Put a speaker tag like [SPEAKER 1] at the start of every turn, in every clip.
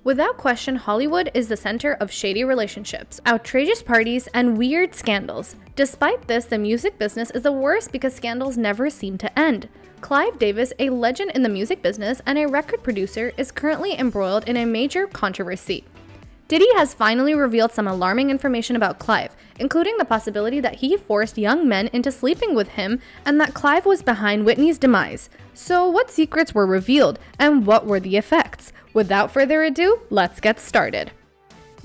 [SPEAKER 1] Without question, Hollywood is the center of shady relationships, outrageous parties, and weird scandals. Despite this, the music business is the worst because scandals never seem to end. Clive Davis, a legend in the music business and a record producer, is currently embroiled in a major controversy. Diddy has finally revealed some alarming information about Clive, including the possibility that he forced young men into sleeping with him and that Clive was behind Whitney's demise. So what secrets were revealed and what were the effects? Without further ado, let's get started.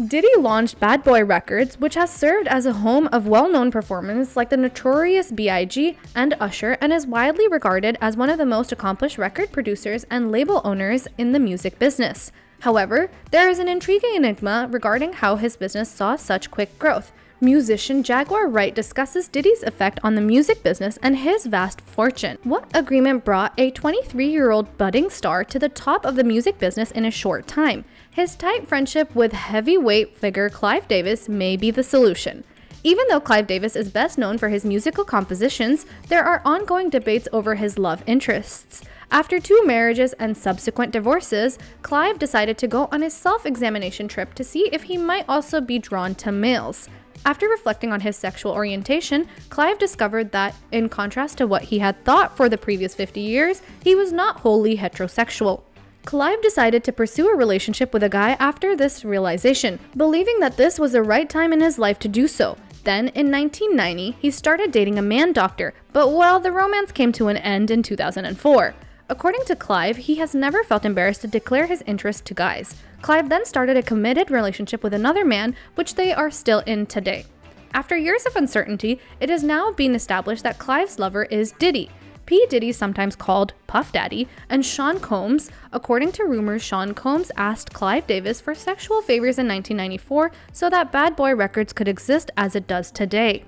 [SPEAKER 1] Diddy launched Bad Boy Records, which has served as a home of well-known performers like the notorious B.I.G. and Usher, and is widely regarded as one of the most accomplished record producers and label owners in the music business. However, there is an intriguing enigma regarding how his business saw such quick growth. Musician Jaguar Wright discusses Diddy's effect on the music business and his vast fortune. What agreement brought a 23-year-old budding star to the top of the music business in a short time? His tight friendship with heavyweight figure Clive Davis may be the solution. Even though Clive Davis is best known for his musical compositions, there are ongoing debates over his love interests. After 2 marriages and subsequent divorces, Clive decided to go on a self-examination trip to see if he might also be drawn to males. After reflecting on his sexual orientation, Clive discovered that, in contrast to what he had thought for the previous 50 years, he was not wholly heterosexual. Clive decided to pursue a relationship with a guy after this realization, believing that this was the right time in his life to do so. Then, in 1990, he started dating a man doctor, but the romance came to an end in 2004. According to Clive, he has never felt embarrassed to declare his interest to guys. Clive then started a committed relationship with another man, which they are still in today. After years of uncertainty, it has now been established that Clive's lover is Diddy. P. Diddy, sometimes called Puff Daddy, and Sean Combs. According to rumors, Sean Combs asked Clive Davis for sexual favors in 1994 so that Bad Boy Records could exist as it does today.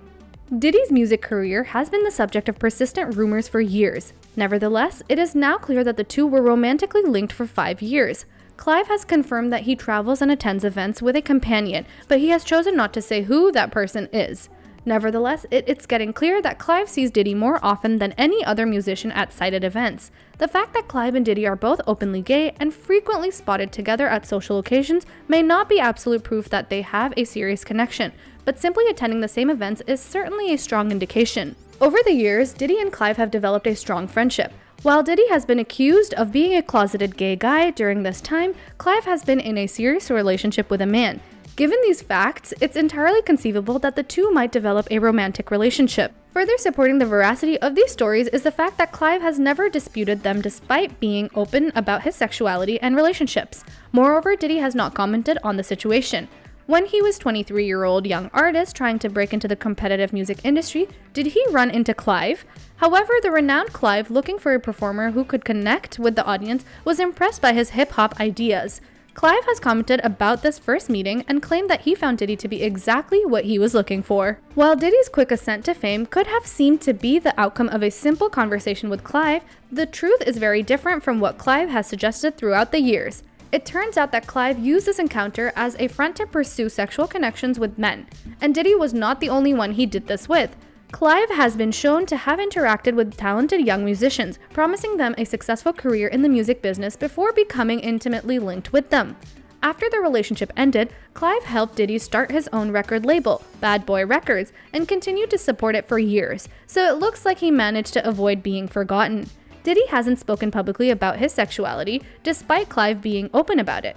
[SPEAKER 1] Diddy's music career has been the subject of persistent rumors for years. Nevertheless, it is now clear that the two were romantically linked for 5 years. Clive has confirmed that he travels and attends events with a companion, but he has chosen not to say who that person is. Nevertheless, it's getting clear that Clive sees Diddy more often than any other musician at cited events. The fact that Clive and Diddy are both openly gay and frequently spotted together at social occasions may not be absolute proof that they have a serious connection, but simply attending the same events is certainly a strong indication. Over the years, Diddy and Clive have developed a strong friendship. While Diddy has been accused of being a closeted gay guy during this time, Clive has been in a serious relationship with a man. Given these facts, it's entirely conceivable that the two might develop a romantic relationship. Further supporting the veracity of these stories is the fact that Clive has never disputed them despite being open about his sexuality and relationships. Moreover, Diddy has not commented on the situation. When he was 23-year-old young artist trying to break into the competitive music industry, did he run into Clive? However, the renowned Clive, looking for a performer who could connect with the audience, was impressed by his hip-hop ideas. Clive has commented about this first meeting and claimed that he found Diddy to be exactly what he was looking for. While Diddy's quick ascent to fame could have seemed to be the outcome of a simple conversation with Clive, the truth is very different from what Clive has suggested throughout the years. It turns out that Clive used this encounter as a front to pursue sexual connections with men, and Diddy was not the only one he did this with. Clive has been shown to have interacted with talented young musicians, promising them a successful career in the music business before becoming intimately linked with them. After the relationship ended, Clive helped Diddy start his own record label, Bad Boy Records, and continued to support it for years, so it looks like he managed to avoid being forgotten. Diddy hasn't spoken publicly about his sexuality, despite Clive being open about it.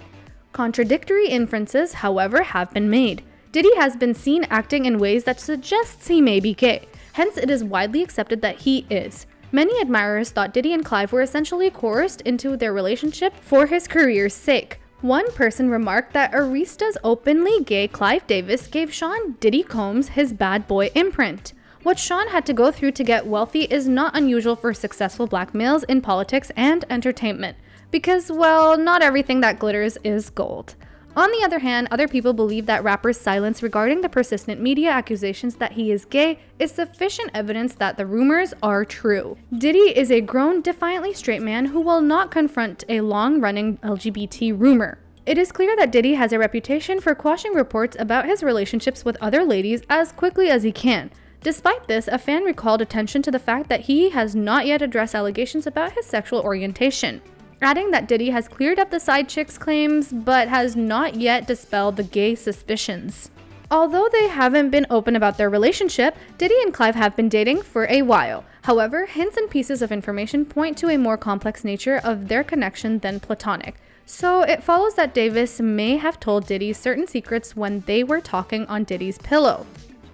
[SPEAKER 1] Contradictory inferences, however, have been made. Diddy has been seen acting in ways that suggests he may be gay, hence it is widely accepted that he is. Many admirers thought Diddy and Clive were essentially coerced into their relationship for his career's sake. One person remarked that Arista's openly gay Clive Davis gave Sean Diddy Combs his bad boy imprint. What Sean had to go through to get wealthy is not unusual for successful black males in politics and entertainment, because, not everything that glitters is gold. On the other hand, other people believe that rapper's silence regarding the persistent media accusations that he is gay is sufficient evidence that the rumors are true. Diddy is a grown, defiantly straight man who will not confront a long-running LGBT rumor. It is clear that Diddy has a reputation for quashing reports about his relationships with other ladies as quickly as he can. Despite this, a fan recalled attention to the fact that he has not yet addressed allegations about his sexual orientation. adding that Diddy has cleared up the side chick's claims but has not yet dispelled the gay suspicions. Although they haven't been open about their relationship, Diddy and Clive have been dating for a while. However, hints and pieces of information point to a more complex nature of their connection than platonic. So it follows that Davis may have told Diddy certain secrets when they were talking on Diddy's pillow.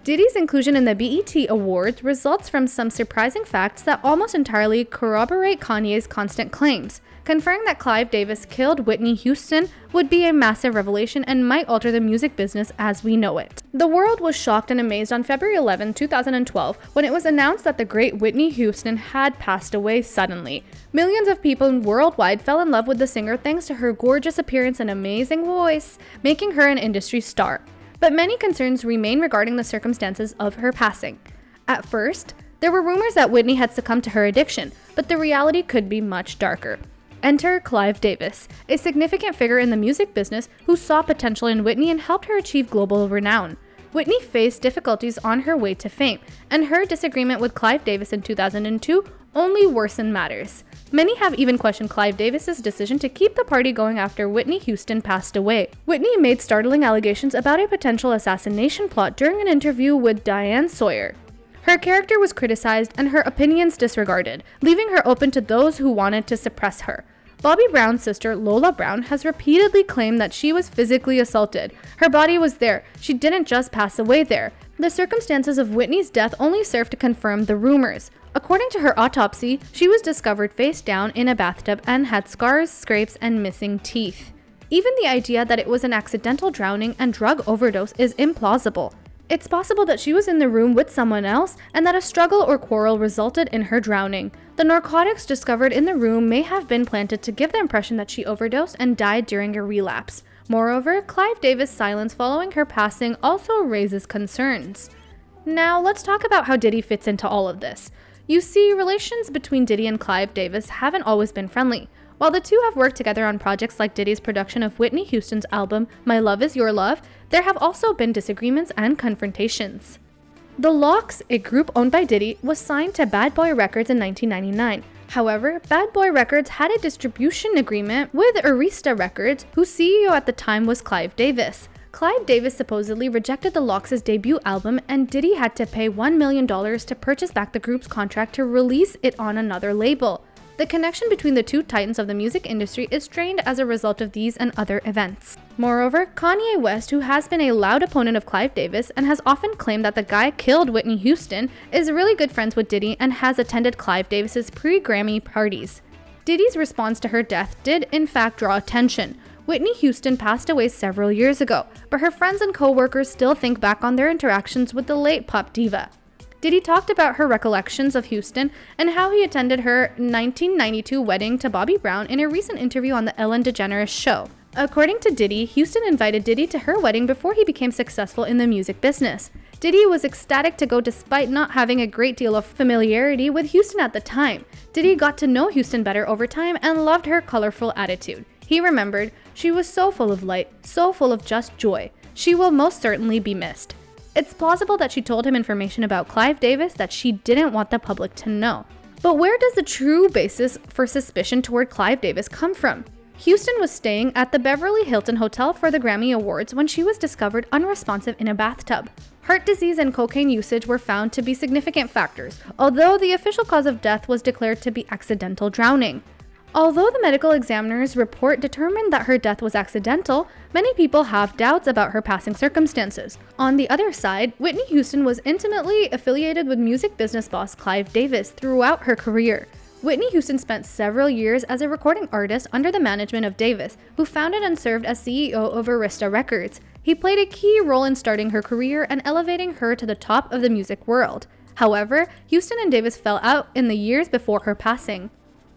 [SPEAKER 1] Diddy's inclusion in the BET Awards results from some surprising facts that almost entirely corroborate Kanye's constant claims. Confirming that Clive Davis killed Whitney Houston would be a massive revelation and might alter the music business as we know it. The world was shocked and amazed on February 11, 2012, when it was announced that the great Whitney Houston had passed away suddenly. Millions of people worldwide fell in love with the singer thanks to her gorgeous appearance and amazing voice, making her an industry star. But many concerns remain regarding the circumstances of her passing. At first, there were rumors that Whitney had succumbed to her addiction, but the reality could be much darker. Enter Clive Davis, a significant figure in the music business who saw potential in Whitney and helped her achieve global renown. Whitney faced difficulties on her way to fame, and her disagreement with Clive Davis in 2002 only worsened matters. Many have even questioned Clive Davis's decision to keep the party going after Whitney Houston passed away. Whitney made startling allegations about a potential assassination plot during an interview with Diane Sawyer. Her character was criticized and her opinions disregarded, leaving her open to those who wanted to suppress her. Bobby Brown's sister, Lola Brown, has repeatedly claimed that she was physically assaulted. Her body was there. She didn't just pass away there. The circumstances of Whitney's death only served to confirm the rumors. According to her autopsy, she was discovered face down in a bathtub and had scars, scrapes, and missing teeth. Even the idea that it was an accidental drowning and drug overdose is implausible. It's possible that she was in the room with someone else and that a struggle or quarrel resulted in her drowning. The narcotics discovered in the room may have been planted to give the impression that she overdosed and died during a relapse. Moreover, Clive Davis' silence following her passing also raises concerns. Now, let's talk about how Diddy fits into all of this. You see, relations between Diddy and Clive Davis haven't always been friendly. While the two have worked together on projects like Diddy's production of Whitney Houston's album, My Love Is Your Love, there have also been disagreements and confrontations. The Lox, a group owned by Diddy, was signed to Bad Boy Records in 1999. However, Bad Boy Records had a distribution agreement with Arista Records, whose CEO at the time was Clive Davis. Clive Davis supposedly rejected the Lox's debut album, and Diddy had to pay $1 million to purchase back the group's contract to release it on another label. The connection between the two titans of the music industry is strained as a result of these and other events. Moreover, Kanye West, who has been a loud opponent of Clive Davis and has often claimed that the guy killed Whitney Houston, is really good friends with Diddy and has attended Clive Davis's pre-Grammy parties. Diddy's response to her death did in fact draw attention. Whitney Houston passed away several years ago, but her friends and co-workers still think back on their interactions with the late pop diva. Diddy talked about her recollections of Houston and how he attended her 1992 wedding to Bobby Brown in a recent interview on the Ellen DeGeneres show. According to Diddy, Houston invited Diddy to her wedding before he became successful in the music business. Diddy was ecstatic to go despite not having a great deal of familiarity with Houston at the time. Diddy got to know Houston better over time and loved her colorful attitude. He remembered, "She was so full of light, so full of just joy. She will most certainly be missed." It's plausible that she told him information about Clive Davis that she didn't want the public to know. But where does the true basis for suspicion toward Clive Davis come from? Houston was staying at the Beverly Hilton Hotel for the Grammy Awards when she was discovered unresponsive in a bathtub. Heart disease and cocaine usage were found to be significant factors, although the official cause of death was declared to be accidental drowning. Although the medical examiner's report determined that her death was accidental, many people have doubts about her passing circumstances. On the other side, Whitney Houston was intimately affiliated with music business boss Clive Davis throughout her career. Whitney Houston spent several years as a recording artist under the management of Davis, who founded and served as CEO of Arista Records. He played a key role in starting her career and elevating her to the top of the music world. However, Houston and Davis fell out in the years before her passing.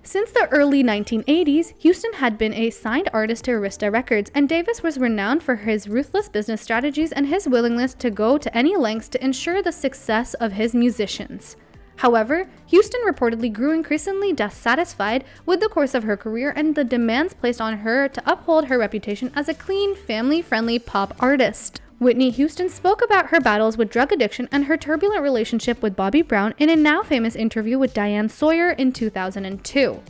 [SPEAKER 1] Since the early 1980s, Houston had been a signed artist to Arista Records, and Davis was renowned for his ruthless business strategies and his willingness to go to any lengths to ensure the success of his musicians. However, Houston reportedly grew increasingly dissatisfied with the course of her career and the demands placed on her to uphold her reputation as a clean, family-friendly pop artist. Whitney Houston spoke about her battles with drug addiction and her turbulent relationship with Bobby Brown in a now famous interview with Diane Sawyer in 2002.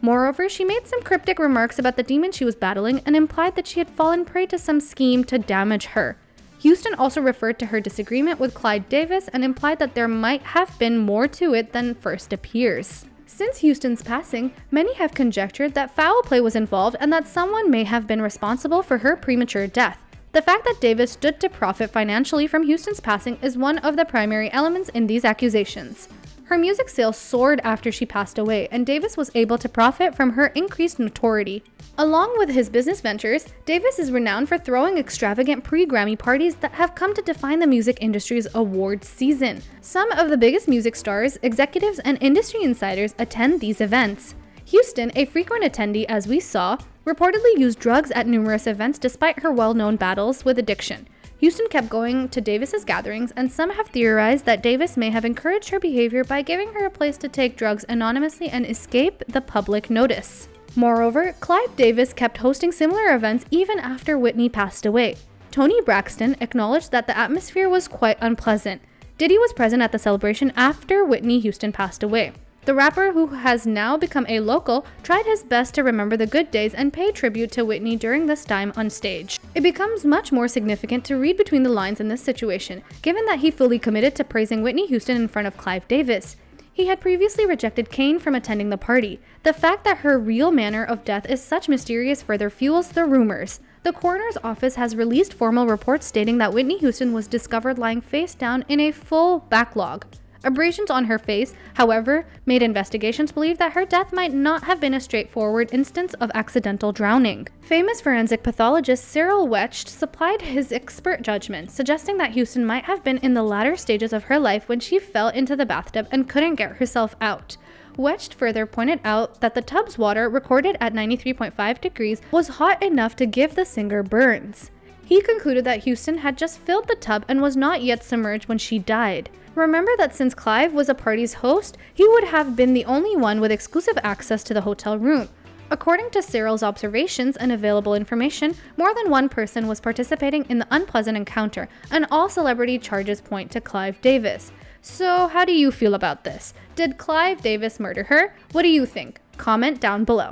[SPEAKER 1] Moreover, she made some cryptic remarks about the demon she was battling and implied that she had fallen prey to some scheme to damage her. Houston also referred to her disagreement with Clive Davis and implied that there might have been more to it than first appears. Since Houston's passing, many have conjectured that foul play was involved and that someone may have been responsible for her premature death. The fact that Davis stood to profit financially from Houston's passing is one of the primary elements in these accusations. Her music sales soared after she passed away, and Davis was able to profit from her increased notoriety. Along with his business ventures, Davis is renowned for throwing extravagant pre-Grammy parties that have come to define the music industry's awards season. Some of the biggest music stars, executives, and industry insiders attend these events. Houston, a frequent attendee as we saw, reportedly used drugs at numerous events despite her well-known battles with addiction. Houston kept going to Davis's gatherings, and some have theorized that Davis may have encouraged her behavior by giving her a place to take drugs anonymously and escape the public notice. Moreover, Clive Davis kept hosting similar events even after Whitney passed away. Toni Braxton acknowledged that the atmosphere was quite unpleasant. Diddy was present at the celebration after Whitney Houston passed away. The rapper, who has now become a local, tried his best to remember the good days and pay tribute to Whitney during this time on stage. It becomes much more significant to read between the lines in this situation, given that he fully committed to praising Whitney Houston in front of Clive Davis. He had previously rejected Kane from attending the party. The fact that her real manner of death is such mysterious further fuels the rumors. The coroner's office has released formal reports stating that Whitney Houston was discovered lying face down in a full backlog. Abrasions on her face, however, made investigations believe that her death might not have been a straightforward instance of accidental drowning. Famous forensic pathologist Cyril Wecht supplied his expert judgment, suggesting that Houston might have been in the latter stages of her life when she fell into the bathtub and couldn't get herself out. Wecht further pointed out that the tub's water, recorded at 93.5 degrees, was hot enough to give the singer burns. He concluded that Houston had just filled the tub and was not yet submerged when she died. Remember that since Clive was a party's host, he would have been the only one with exclusive access to the hotel room. According to Cyril's observations and available information, more than one person was participating in the unpleasant encounter, and all celebrity charges point to Clive Davis. So how do you feel about this? Did Clive Davis murder her? What do you think? Comment down below.